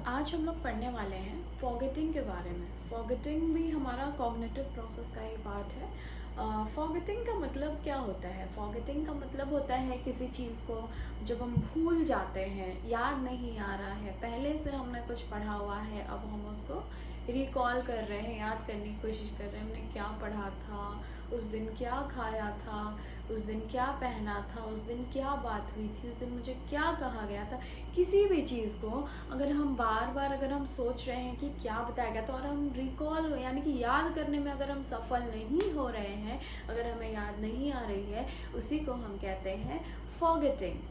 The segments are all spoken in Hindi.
आज हम लोग पढ़ने वाले हैं फॉरगेटिंग के बारे में। फॉरगेटिंग भी हमारा कॉग्निटिव प्रोसेस का ही पार्ट है। फॉरगेटिंग का मतलब क्या होता है? फॉरगेटिंग का मतलब होता है किसी चीज़ को जब हम भूल जाते हैं, याद नहीं आ रहा है, पहले से हमने कुछ पढ़ा हुआ है, अब हम उसको रिकॉल कर रहे हैं, याद करने की कोशिश कर रहे हैं हमने क्या पढ़ा था, उस दिन क्या खाया था, उस दिन क्या पहना था, उस दिन क्या बात हुई थी, उस दिन मुझे क्या कहा गया था। किसी भी चीज़ को अगर हम बार बार अगर हम सोच रहे हैं कि क्या बताया गया, तो और हम रिकॉल यानी कि याद करने में अगर हम सफल नहीं हो रहे हैं, अगर हमें याद नहीं आ रही है, उसी को हम कहते हैं फॉरगेटिंग।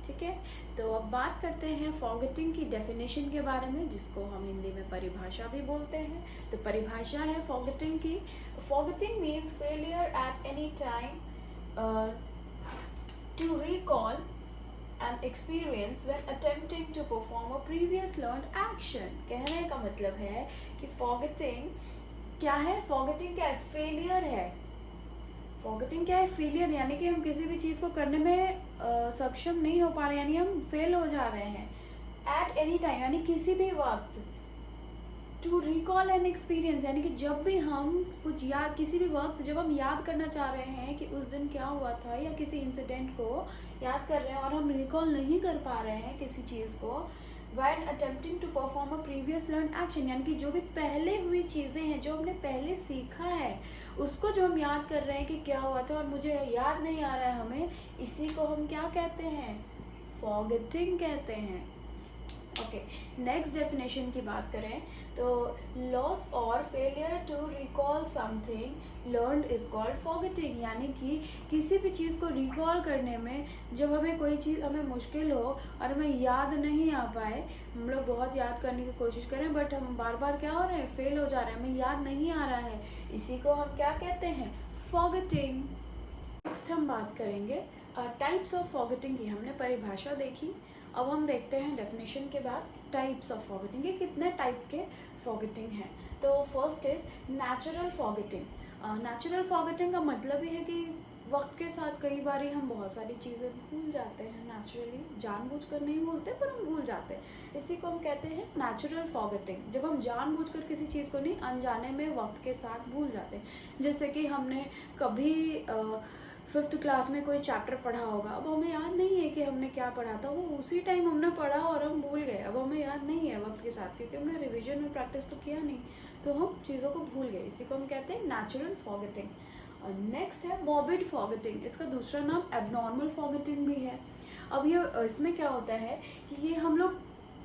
ठीक है, तो अब बात करते हैं फॉरगेटिंग की डेफिनेशन के बारे में, जिसको हम हिंदी में परिभाषा भी बोलते हैं। तो परिभाषा है फॉरगेटिंग की, forgetting means failure at any time to recall an experience when attempting to perform a previous learned action। कहने का मतलब है कि forgetting क्या है? forgetting क्या है? फेलियर है। फॉरगेटिंग क्या है? फेलियर, यानी कि हम किसी भी चीज़ को करने में सक्षम नहीं हो पा रहे, यानी हम फेल हो जा रहे हैं। एट एनी टाइम यानी किसी भी वक्त। टू रिकॉल एन एक्सपीरियंस यानी कि जब भी हम कुछ याद, किसी भी वक्त जब हम याद करना चाह रहे हैं कि उस दिन क्या हुआ था, या किसी इंसिडेंट को याद कर रहे हैं और हम रिकॉल नहीं कर पा रहे हैं किसी चीज़ को, when attempting to perform a previous learned action यानी कि जो भी पहले हुई चीज़ें हैं, जो हमने पहले सीखा है, उसको जो हम याद कर रहे हैं कि क्या हुआ था और मुझे याद नहीं आ रहा है हमें, इसी को हम क्या कहते हैं? फॉरगेटिंग कहते हैं। ओके, नेक्स्ट डेफिनेशन की बात करें तो लॉस और failure to recall something learned is called forgetting, यानी कि किसी भी चीज़ को रिकॉल करने में जब हमें कोई चीज़ हमें मुश्किल हो और हमें याद नहीं आ पाए, हम लोग बहुत याद करने की कोशिश करें बट हम बार बार क्या हो रहे हैं? फेल हो जा रहे हैं, हमें याद नहीं आ रहा है, इसी को हम क्या कहते हैं? फॉरगेटिंग। नेक्स्ट हम बात करेंगे टाइप्स ऑफ फॉरगेटिंग की। हमने परिभाषा देखी, अब हम देखते हैं डेफिनेशन के बाद टाइप्स ऑफ फॉरगेटिंग के कितने टाइप के फॉरगेटिंग हैं। तो first is natural forgetting. Natural forgetting का मतलब ही है कि वक्त के साथ कई बार हम बहुत सारी चीज़ें भूल जाते हैं, नेचुरली, जानबूझकर नहीं भूलते पर हम भूल जाते हैं, इसी को हम कहते हैं नेचुरल फॉरगेटिंग। जब हम जानबूझकर किसी चीज़ को नहीं, अनजाने में वक्त के साथ भूल जाते हैं। जैसे कि हमने कभी 5th क्लास में कोई चैप्टर पढ़ा होगा, अब हमें याद नहीं है कि हमने क्या पढ़ा था, वो उसी टाइम हमने पढ़ा और हम भूल गए, अब हमें याद नहीं है वक्त के साथ, क्योंकि हमने रिवीजन और प्रैक्टिस तो किया नहीं, तो हम चीज़ों को भूल गए, इसी को हम कहते हैं नेचुरल फॉरगेटिंग। और नेक्स्ट है मॉर्बिड फॉरगेटिंग, इसका दूसरा नाम एबनॉर्मल फॉरगेटिंग भी है। अब ये इसमें क्या होता है कि ये हम लोग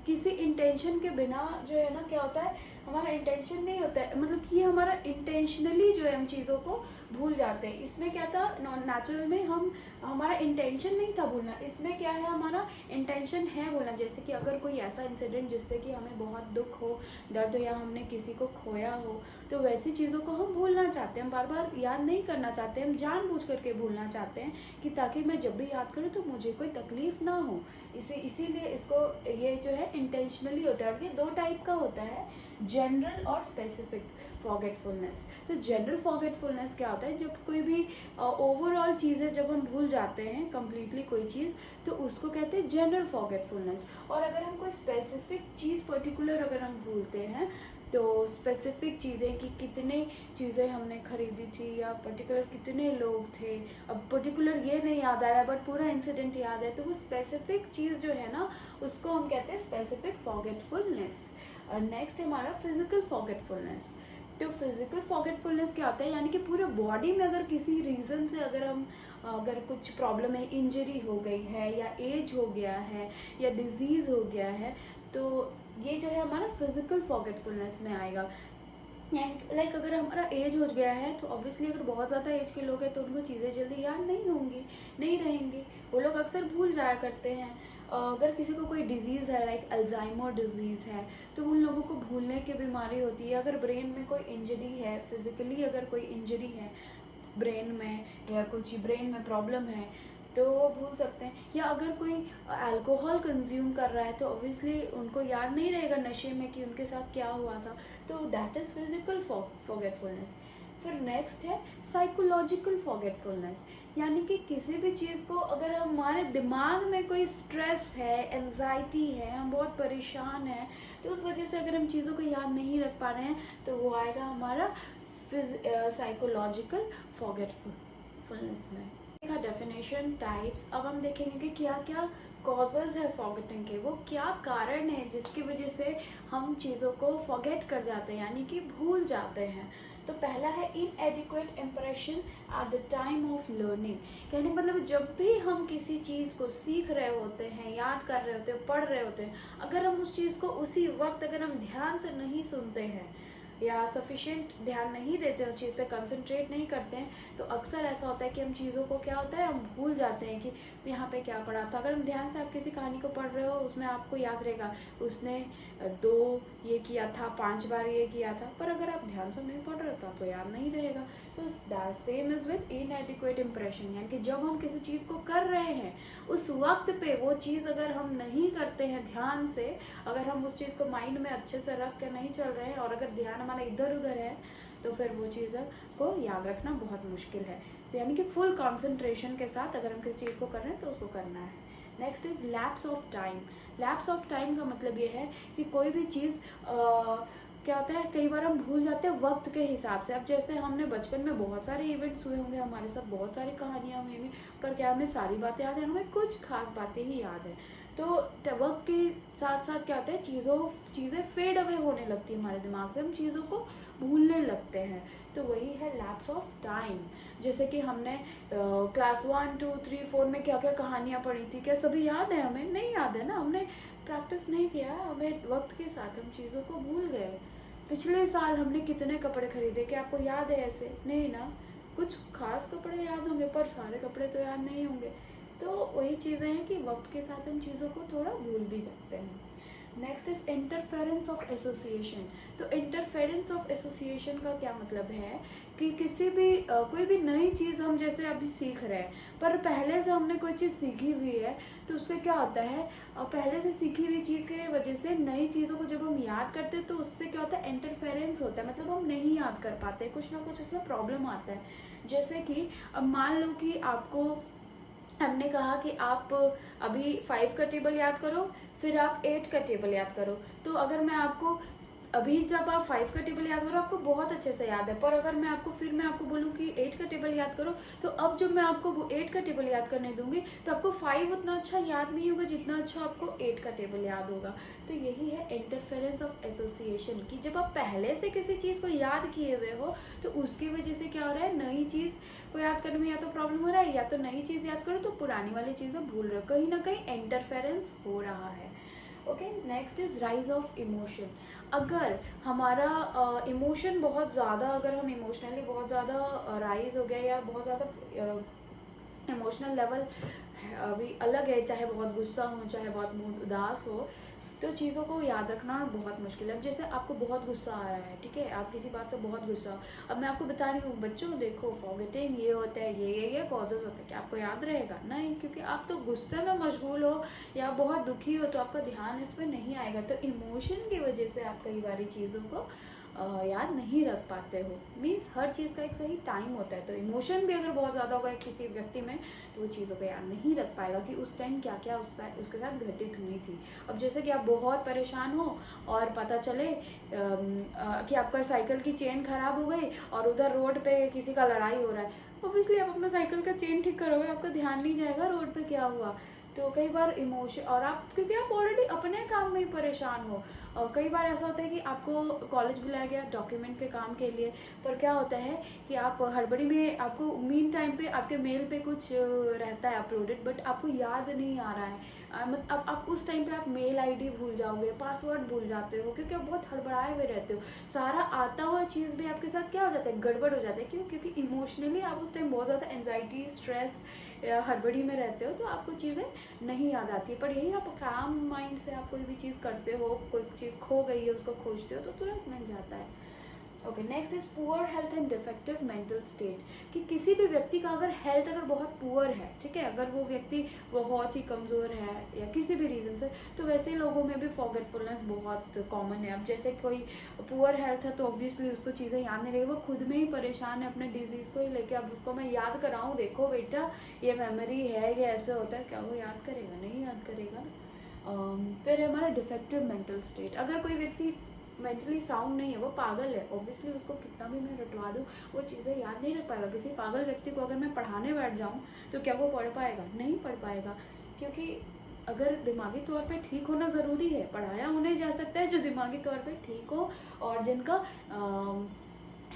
किसी इंटेंशन के बिना जो है ना, क्या होता है, हमारा इंटेंशन नहीं होता है, मतलब कि ये हमारा इंटेंशनली जो है हम चीज़ों को भूल जाते हैं। इसमें क्या था, नेचुरल में हम हमारा इंटेंशन नहीं था भूलना, इसमें क्या है, हमारा इंटेंशन है भूलना। जैसे कि अगर कोई ऐसा इंसिडेंट जिससे कि हमें बहुत दुख हो, दर्द हो, या हमने किसी को खोया हो, तो वैसी चीज़ों को हम भूलना चाहते हैं, हम बार बार याद नहीं करना चाहते, हम जानबूझ करके भूलना चाहते हैं कि ताकि मैं जब भी याद करूँ तो मुझे कोई तकलीफ ना हो, इसीलिए इसको ये जो है इंटेंशनली होता है। और ये दो टाइप का होता है, जनरल और स्पेसिफिक फॉरगेटफुलनेस। तो जनरल फॉरगेटफुलनेस क्या होता है, जब कोई भी ओवरऑल चीज़ें जब हम भूल जाते हैं कंप्लीटली कोई चीज़, तो उसको कहते हैं जनरल फॉरगेटफुलनेस। और अगर हम कोई स्पेसिफिक चीज़ पर्टिकुलर अगर हम भूलते हैं, तो स्पेसिफिक चीज़ें कि कितने चीज़ें हमने खरीदी थी, या पर्टिकुलर कितने लोग थे, अब पर्टिकुलर ये नहीं याद आ रहा है बट पूरा इंसिडेंट याद है, तो वो स्पेसिफिक चीज़ जो है ना, उसको हम कहते हैं स्पेसिफिक फॉरगेटफुलनेस। नेक्स्ट है हमारा फिजिकल फॉरगेटफुलनेस। तो फिजिकल फॉरगेटफुलनेस क्या होता है, यानी कि पूरे बॉडी में अगर किसी रीज़न से अगर कुछ प्रॉब्लम है, इंजरी हो गई है, या एज हो गया है, या डिजीज़ हो गया है, तो ये जो है हमारा फिजिकल फॉरगेटफुलनेस में आएगा। लाइक अगर हमारा एज हो गया है, तो ऑब्वियसली अगर बहुत ज़्यादा एज के लोग हैं तो उनको चीज़ें जल्दी याद नहीं होंगी, नहीं रहेंगी, वो लोग अक्सर भूल जाया करते हैं। अगर किसी को कोई डिजीज़ है, लाइक अल्जाइमर डिजीज़ है, तो उन लोगों को भूलने की बीमारी होती है। अगर ब्रेन में कोई इंजरी है, फिजिकली अगर कोई इंजरी है ब्रेन में, या कुछ ब्रेन में प्रॉब्लम है, तो वो भूल सकते हैं। या अगर कोई अल्कोहल कंज्यूम कर रहा है, तो ऑब्वियसली उनको याद नहीं रहेगा नशे में कि उनके साथ क्या हुआ था, तो दैट इज़ फिजिकल फॉरगेटफुलनेस। फिर नेक्स्ट है साइकोलॉजिकल फॉरगेटफुलनेस, यानी कि किसी भी चीज़ को अगर हमारे दिमाग में कोई स्ट्रेस है, एंजाइटी है, हम बहुत परेशान हैं, तो उस वजह से अगर हम चीज़ों को याद नहीं रख पा रहे हैं तो वो आएगा हमारा साइकोलॉजिकल फॉरगेटफुलनेस में। देखा डेफिनेशन, टाइप्स। अब हम देखेंगे कि क्या क्या कॉजेज है फॉरगेटिंग के, वो क्या कारण है जिसकी वजह से हम चीज़ों को फॉरगेट कर जाते हैं, यानी कि भूल जाते हैं। तो पहला है इनएडिक्वेट impression at the time of learning, कहने मतलब जब भी हम किसी चीज़ को सीख रहे होते हैं, याद कर रहे होते हैं, पढ़ रहे होते हैं, अगर हम उस चीज़ को उसी वक्त अगर हम ध्यान से नहीं सुनते हैं या सफिशिएंट ध्यान नहीं देते हैं, उस चीज़ पे कंसंट्रेट नहीं करते हैं, तो अक्सर ऐसा होता है कि हम चीज़ों को क्या होता है, हम भूल जाते हैं कि यहाँ पे क्या पढ़ा था। अगर हम ध्यान से आप किसी कहानी को पढ़ रहे हो, उसमें आपको याद रहेगा उसने 2 ये किया था, 5 बार ये किया था, पर अगर आप ध्यान से नहीं पढ़ रहे हो तो आपको याद नहीं रहेगा। तो that same is with इनएडिक्वेट impression, यानी कि जब हम किसी चीज़ को कर रहे हैं उस वक्त पे वो चीज़ अगर हम नहीं करते हैं ध्यान से, अगर हम उस चीज़ को माइंड में अच्छे से रख कर नहीं चल रहे हैं और अगर ध्यान हमारा इधर उधर है, तो फिर वो चीज़ को याद रखना बहुत मुश्किल है। तो यानी कि फुल कंसंट्रेशन के साथ अगर हम किसी चीज़ को कर रहे हैं तो उसको करना है। Next is lapse of time. Lapse of time का मतलब ये है कि कोई भी चीज़ क्या होता है, कई बार हम भूल जाते हैं वक्त के हिसाब से। अब जैसे हमने बचपन में बहुत सारे इवेंट्स हुए होंगे हमारे साथ, बहुत सारी कहानियाँ हुई होंगी, पर क्या हमें सारी बातें याद है? हमें कुछ खास बातें ही याद है। तो वक्त के साथ साथ क्या होता है, चीज़ें फेड अवे होने लगती है हमारे दिमाग से, हम चीज़ों को भूलने लगते हैं। तो वही है लैप्स ऑफ टाइम। जैसे कि हमने क्लास 1, 2, 3, 4 में क्या क्या कहानियाँ पढ़ी थी, क्या सभी याद है? हमें नहीं याद है ना, हमने प्रैक्टिस नहीं किया, हमें वक्त के साथ हम चीज़ों को भूल गए। पिछले साल हमने कितने कपड़े खरीदे, क्या आपको याद है? ऐसे नहीं ना, कुछ खास कपड़े याद होंगे पर सारे कपड़े तो याद नहीं होंगे। तो वही चीज़ें हैं कि वक्त के साथ हम चीज़ों को थोड़ा भूल भी जाते हैं। Next is interference of association. तो इंटरफेरेंस ऑफ एसोसिएशन का क्या मतलब है कि किसी भी कोई भी नई चीज़ हम जैसे अभी सीख रहे हैं, पर पहले से हमने कोई चीज़ सीखी हुई है, तो उससे क्या होता है, पहले से सीखी हुई चीज़ की वजह से नई चीज़ों को जब हम याद करते हैं तो उससे क्या होता है, इंटरफेरेंस होता है, मतलब हम नहीं याद कर पाते, कुछ ना कुछ इसमें प्रॉब्लम आता है। जैसे कि अब मान लो कि आपको हमने कहा कि आप अभी 5 का टेबल याद करो, फिर आप 8 का टेबल याद करो। तो अगर मैं आपको अभी जब आप 5 का टेबल याद करो आपको बहुत अच्छे से याद है, पर अगर मैं आपको बोलूँ कि 8 का टेबल याद करो, तो अब जब मैं आपको 8 का टेबल याद करने दूंगी तो आपको 5 उतना अच्छा याद नहीं होगा जितना अच्छा आपको 8 का टेबल याद होगा। तो यही है इंटरफेरेंस ऑफ एसोसिएशन, कि जब आप पहले से किसी चीज़ को याद किए हुए हो तो उसकी वजह से क्या हो रहा है, नई चीज़ को याद करने में या तो प्रॉब्लम हो रहा है, या तो नई चीज़ याद करो तो पुरानी वाली चीज़ें भूल रहे हो, कहीं ना कहीं इंटरफेरेंस हो रहा है। Okay, next is rise of emotion. अगर हमारा इमोशन बहुत ज़्यादा, अगर हम इमोशनली बहुत ज़्यादा राइज हो गया या बहुत ज़्यादा इमोशनल लेवल अभी अलग है, चाहे बहुत गुस्सा हो, चाहे बहुत मूड उदास हो, तो चीज़ों को याद रखना बहुत मुश्किल है। अब जैसे आपको बहुत गुस्सा आ रहा है, ठीक है, आप किसी बात से बहुत गुस्सा, अब मैं आपको बता रही हूँ बच्चों देखो फॉरगेटिंग ये होता है, ये कॉजेज होते हैं, क्या आपको याद रहेगा? नहीं, क्योंकि आप तो गुस्से में मशगूल हो या बहुत दुखी हो तो आपका ध्यान इस पर नहीं आएगा। तो इमोशन की वजह से आप कई बारी चीज़ों को याद नहीं रख पाते हो। मीन्स हर चीज़ का एक सही टाइम होता है, तो इमोशन भी अगर बहुत ज़्यादा होगा किसी व्यक्ति में तो वो चीज़ों को याद नहीं रख पाएगा कि उस टाइम क्या क्या उसके साथ घटित हुई थी। अब जैसे कि आप बहुत परेशान हो और पता चले कि आपका साइकिल की चेन खराब हो गई और उधर रोड पे किसी का लड़ाई हो रहा है, ऑब्वियसली आप अपना साइकिल का चेन ठीक करोगे, आपका ध्यान नहीं जाएगा रोड पे क्या हुआ। तो कई बार इमोशन, और आप क्योंकि आप ऑलरेडी अपने काम में ही परेशान हो, और कई बार ऐसा होता है कि आपको कॉलेज बुलाया गया डॉक्यूमेंट के काम के लिए, पर क्या होता है कि आप हड़बड़ी में, आपको मीन टाइम पे आपके मेल पे कुछ रहता है अपलोडेड, बट आपको याद नहीं आ रहा है। मतलब आप उस टाइम पे आप मेल आईडी भूल जाओगे, पासवर्ड भूल जाते हो, क्योंकि आप बहुत हड़बड़ाए हुए रहते हो, सारा आता हुआ चीज़ भी आपके साथ क्या हो जाता है, गड़बड़ हो जाता है। क्यों? क्योंकि इमोशनली आप उस टाइम बहुत ज़्यादा एंजाइटी, स्ट्रेस, हड़बड़ी में रहते हो, तो आपको चीज़ें नहीं याद आती है। पर यही आप काम माइंड से आप कोई भी चीज़ करते हो, कोई चीज़ खो गई है उसको खोजते हो तो तुरंत मिल जाता है। Okay, next is poor health and defective mental state, कि किसी भी व्यक्ति का अगर हेल्थ अगर बहुत पुअर है, ठीक है, अगर वो व्यक्ति बहुत ही कमज़ोर है या किसी भी रीज़न से, तो वैसे लोगों में भी फॉरगेटफुलनेस बहुत कॉमन है। अब जैसे कोई पुअर हेल्थ है तो ऑब्वियसली उसको चीज़ें याद नहीं रही, वो खुद में ही परेशान है अपने डिजीज़ को ही लेके। अब उसको मैं याद कराऊँ, देखो बेटा ये मेमोरी है, ये ऐसे होता है, क्या वो याद करेगा? नहीं याद करेगा। फिर हमारा डिफेक्टिव मेंटल स्टेट, अगर कोई व्यक्ति मेंटली साउंड नहीं है, वो पागल है, ऑब्वियसली उसको कितना भी मैं रटवा दूँ वो चीज़ें याद नहीं रख पाएगा। किसी पागल व्यक्ति को अगर मैं पढ़ाने बैठ जाऊँ तो क्या वो पढ़ पाएगा? नहीं पढ़ पाएगा, क्योंकि अगर दिमागी तौर पे ठीक होना ज़रूरी है, पढ़ाया उन्हें जा सकता है जो दिमागी तौर पे ठीक हो और जिनका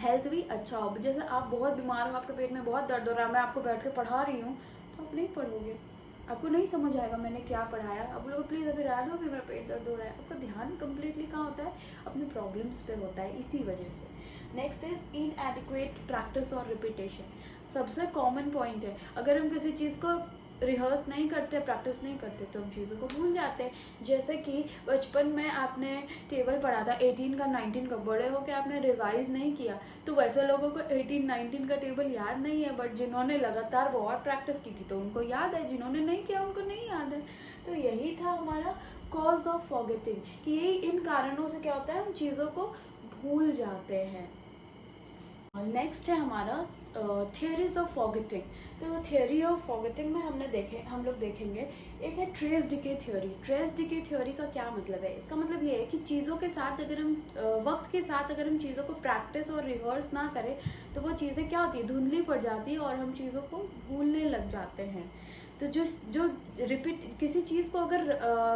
हेल्थ भी अच्छा हो। जैसे आप बहुत बीमार हो, आपके पेट में बहुत दर्द हो रहा है, मैं आपको बैठ के पढ़ा रही हूँ तो आप नहीं पढ़ोगे, आपको नहीं समझ आएगा मैंने क्या पढ़ाया। आप लोग प्लीज़ अभी रहने दो, अभी मेरा पेट दर्द हो रहा है। आपका ध्यान कम्प्लीटली कहाँ होता है? अपने प्रॉब्लम्स पे होता है, इसी वजह से। नेक्स्ट इज इनएडिक्वेट प्रैक्टिस और रिपीटेशन, सबसे कॉमन पॉइंट है। अगर हम किसी चीज़ को रिहर्स नहीं करते, प्रैक्टिस नहीं करते, तो हम चीज़ों को भूल जाते हैं। जैसे कि बचपन में आपने टेबल पढ़ा था 18 का 19 का, बड़े होकर आपने रिवाइज नहीं किया, तो वैसे लोगों को 18-19 का टेबल याद नहीं है, बट जिन्होंने लगातार बहुत प्रैक्टिस की थी तो उनको याद है, जिन्होंने नहीं किया उनको नहीं याद है। तो यही था हमारा कॉज ऑफ फॉरगेटिंग, कि यही इन कारणों से क्या होता है, हम चीज़ों को भूल जाते हैं। नेक्स्ट है हमारा थियरीज ऑफ फॉरगेटिंग। तो थियरी ऑफ फॉरगेटिंग में हम लोग देखेंगे, एक है trace decay theory. Trace decay theory का क्या मतलब है? इसका मतलब ये है कि चीज़ों के साथ अगर हम वक्त के साथ अगर हम चीज़ों को प्रैक्टिस और रिहर्स ना करें तो वो चीज़ें क्या होती है, धुंधली पड़ जाती है और हम चीज़ों को भूलने लग जाते हैं। तो जो रिपीट किसी चीज़ को अगर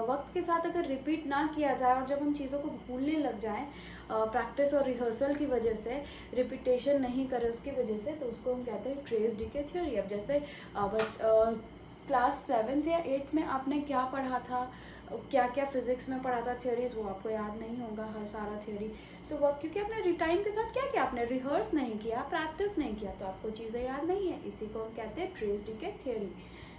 वक्त के साथ अगर रिपीट ना किया जाए और जब हम चीज़ों को भूलने लग जाएं प्रैक्टिस और रिहर्सल की वजह से, रिपीटेशन नहीं करें उसकी वजह से, तो उसको हम कहते हैं ट्रेस डिके थ्योरी। अब जैसे क्लास 7th या 8th में आपने क्या पढ़ा था, क्या क्या फिजिक्स में पढ़ा था थ्योरीज, वो आपको याद नहीं होगा हर सारा थ्योरी। तो वो क्योंकि आपने टाइम के साथ क्या किया, आपने रिहर्स नहीं किया, प्रैक्टिस नहीं किया, तो आपको चीज़ें याद नहीं है। इसी को हम कहते हैं ट्रेस डिके थ्योरी।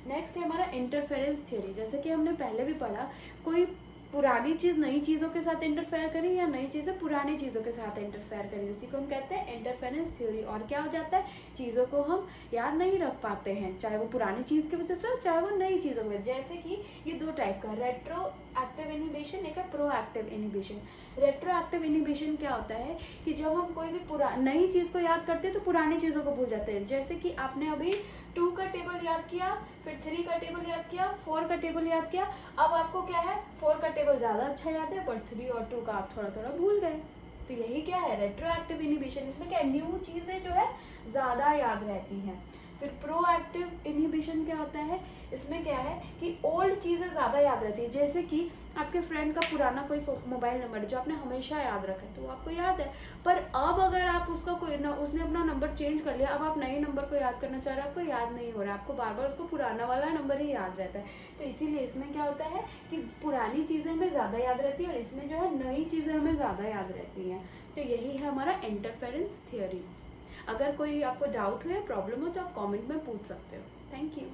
नेक्स्ट है हमारा इंटरफेरेंस थ्योरी। जैसे कि हमने पहले भी पढ़ा, कोई पुरानी चीज़ नई चीज़ों के साथ इंटरफेयर करी या नई चीज़ें पुरानी चीज़ों के साथ इंटरफेयर करी, उसी को हम कहते हैं इंटरफेरेंस थ्योरी। और क्या हो जाता है, चीज़ों को हम याद नहीं रख पाते हैं, चाहे वो पुरानी चीज़ की वजह से हो चाहे वो नई चीज़ों की वजह। जैसे कि ये दो टाइप का, रेट्रो एक्टिव इनिबिशन, एक है pro active inhibition. Retro active inhibition क्या होता है कि जब हम कोई भी नई चीज़ को याद करते हैं तो पुरानी चीज़ों को भूल जाते हैं। जैसे कि आपने अभी 2 का टेबल याद किया, फिर 3 का टेबल याद किया, 4 का टेबल याद किया, अब आपको क्या है, 4 का टेबल ज़्यादा अच्छा याद है, बट 3 और 2 का आप थोड़ा थोड़ा भूल गए। तो यही क्या है, रेट्रोएक्टिव इनिबिशन। इसमें क्या, न्यू चीज़ें जो है ज़्यादा याद रहती हैं। फिर प्रोएक्टिव इनहिबिशन क्या होता है, इसमें क्या है कि ओल्ड चीज़ें ज़्यादा याद रहती है। जैसे कि आपके फ्रेंड का पुराना कोई मोबाइल नंबर जो आपने हमेशा याद रखा है तो वो आपको याद है, पर अब अगर आप उसका उसने अपना नंबर चेंज कर लिया, अब आप नए नंबर को याद करना चाह रहे हो, आपको याद नहीं हो रहा है, आपको बार बार उसको पुराना वाला नंबर ही याद रहता है। तो इसीलिए इसमें क्या होता है कि पुरानी चीज़ें हमें ज़्यादा याद रहती है और इसमें जो है नई चीज़ें हमें ज़्यादा याद रहती हैं। तो यही है हमारा इंटरफेरेंस थियोरी। अगर कोई आपको डाउट हो या प्रॉब्लम हो तो आप कमेंट में पूछ सकते हो। Thank you.